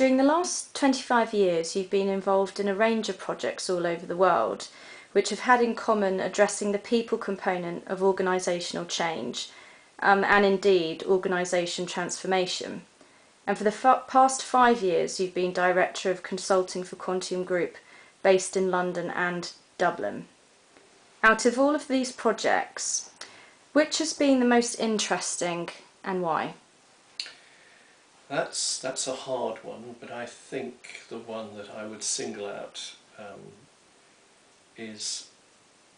During the last 25 years, you've been involved in a range of projects all over the world, which have had in common addressing the people component of organisational change, and indeed organisation transformation. And for the past 5 years, you've been Director of Consulting for Quantium Group, based in London and Dublin. Out of all of these projects, which has been the most interesting and why? That's a hard one, but I think the one that I would single out is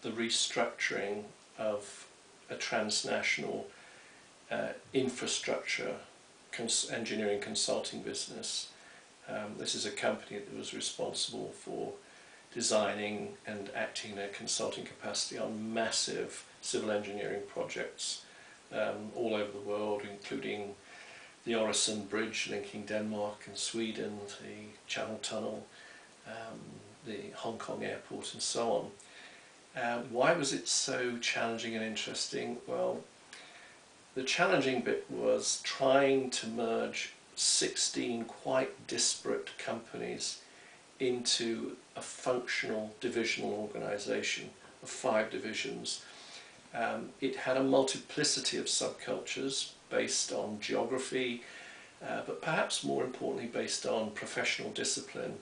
the restructuring of a transnational infrastructure engineering consulting business. This is a company that was responsible for designing and acting in a consulting capacity on massive civil engineering projects all over the world, including the Øresund Bridge linking Denmark and Sweden, the Channel Tunnel, the Hong Kong airport and so on. Why was it so challenging and interesting? Well, the challenging bit was trying to merge 16 quite disparate companies into a functional divisional organisation of 5 divisions. It had a multiplicity of subcultures based on geography, but perhaps more importantly based on professional discipline,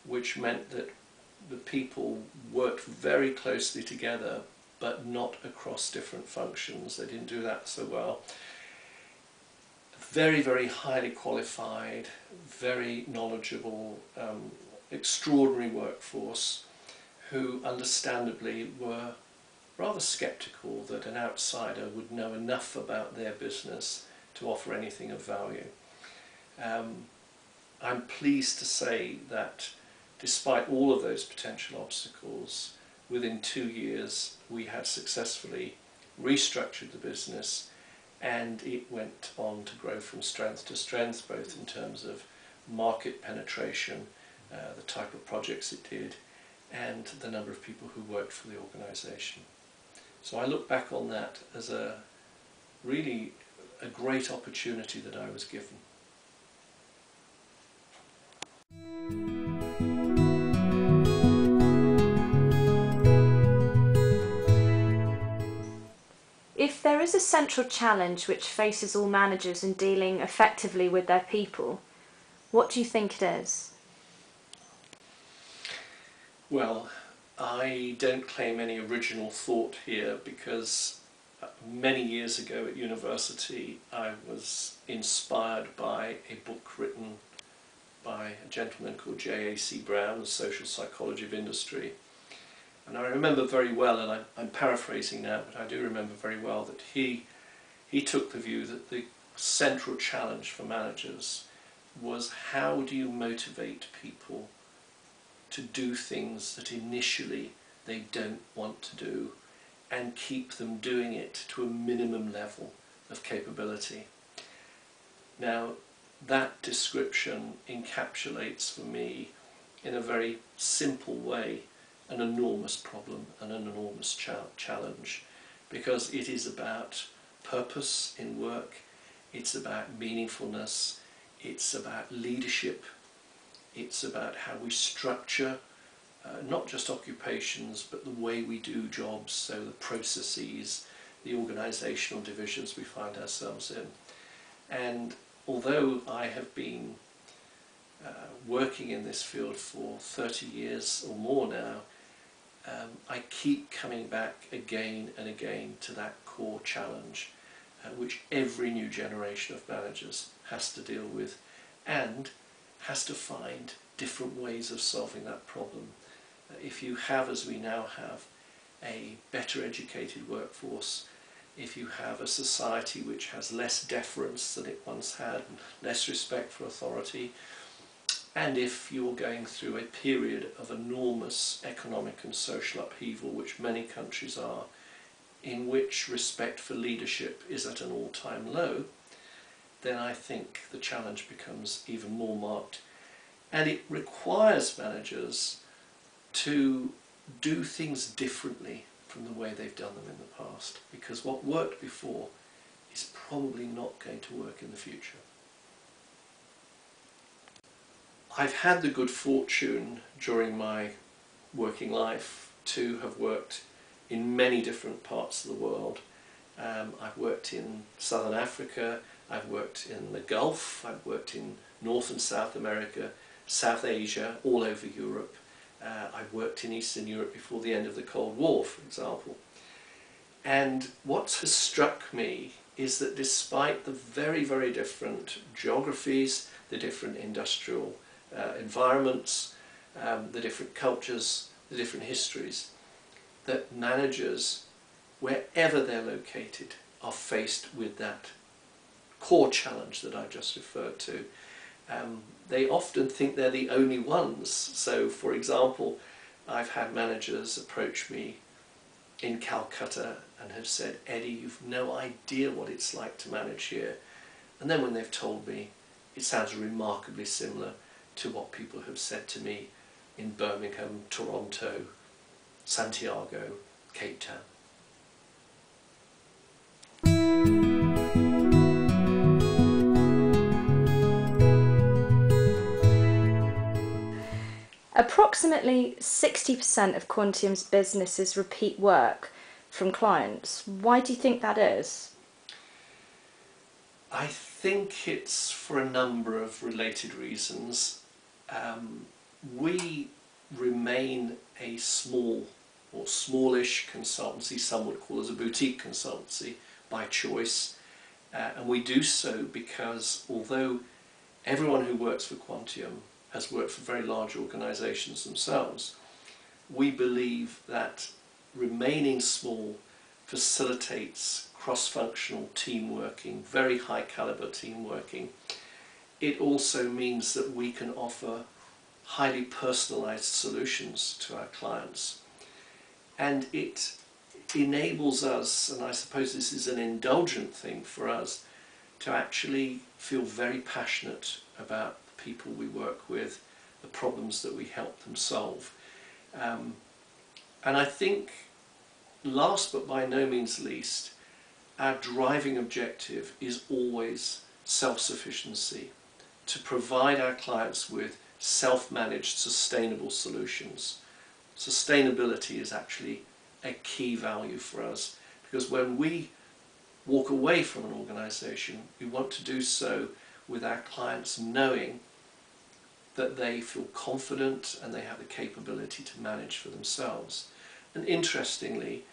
which meant that the people worked very closely together but not across different functions. They didn't do that so well. Very, very highly qualified, very knowledgeable, extraordinary workforce who understandably were rather sceptical that an outsider would know enough about their business to offer anything of value. I'm pleased to say that despite all of those potential obstacles, within 2 years we had successfully restructured the business, and it went on to grow from strength to strength, both in terms of market penetration, the type of projects it did, and the number of people who worked for the organisation. So I look back on that as really a great opportunity that I was given. If there is a central challenge which faces all managers in dealing effectively with their people, what do you think it is? Well, I don't claim any original thought here, because many years ago at university I was inspired by a book written by a gentleman called J.A.C. Brown, The Social Psychology of Industry. And I remember very well, and I'm paraphrasing now, but I do remember very well that he took the view that the central challenge for managers was, how do you motivate people to do things that initially they don't want to do and keep them doing it to a minimum level of capability. Now, that description encapsulates for me, in a very simple way, an enormous problem and an enormous challenge, because it is about purpose in work, it's about meaningfulness, it's about leadership, it's about how we structure not just occupations but the way we do jobs, so the processes, the organisational divisions we find ourselves in. And although I have been working in this field for 30 years or more now, I keep coming back again and again to that core challenge, which every new generation of managers has to deal with and has to find different ways of solving that problem. If you have, as we now have, a better educated workforce, if you have a society which has less deference than it once had, less respect for authority, and if you're going through a period of enormous economic and social upheaval, which many countries are, in which respect for leadership is at an all-time low, then I think the challenge becomes even more marked. And it requires managers to do things differently from the way they've done them in the past, because what worked before is probably not going to work in the future. I've had the good fortune during my working life to have worked in many different parts of the world. I've worked in Southern Africa, I've worked in the Gulf, I've worked in North and South America, South Asia, all over Europe. I've worked in Eastern Europe before the end of the Cold War, for example. And what has struck me is that despite the very, very different geographies, the different industrial environments, the different cultures, the different histories, that managers, wherever they're located, are faced with that core challenge that I've just referred to. They often think they're the only ones. So, for example, I've had managers approach me in Calcutta and have said, "Eddie, you've no idea what it's like to manage here." And then when they've told me, it sounds remarkably similar to what people have said to me in Birmingham, Toronto, Santiago, Cape Town. Approximately 60% of Quantium's business is repeat work from clients. Why do you think that is? I think it's for a number of related reasons. We remain a small or smallish consultancy, some would call us a boutique consultancy, by choice. And we do so because although everyone who works for Quantium has worked for very large organisations themselves, we believe that remaining small facilitates cross-functional team working, very high calibre team working. It also means that we can offer highly personalised solutions to our clients. And it enables us, and I suppose this is an indulgent thing for us, to actually feel very passionate about the people we work with, the problems that we help them solve. And I think, last but by no means least, our driving objective is always self-sufficiency, to provide our clients with self-managed, sustainable solutions. Sustainability is actually a key value for us, because when we walk away from an organisation, we want to do so with our clients knowing that they feel confident and they have the capability to manage for themselves. And interestingly,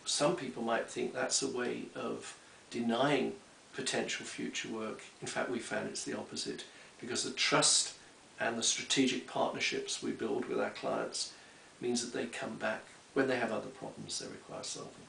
some people might think that's a way of denying potential future work. In fact, we found it's the opposite, because the trust and the strategic partnerships we build with our clients means that they come back when they have other problems they require solving.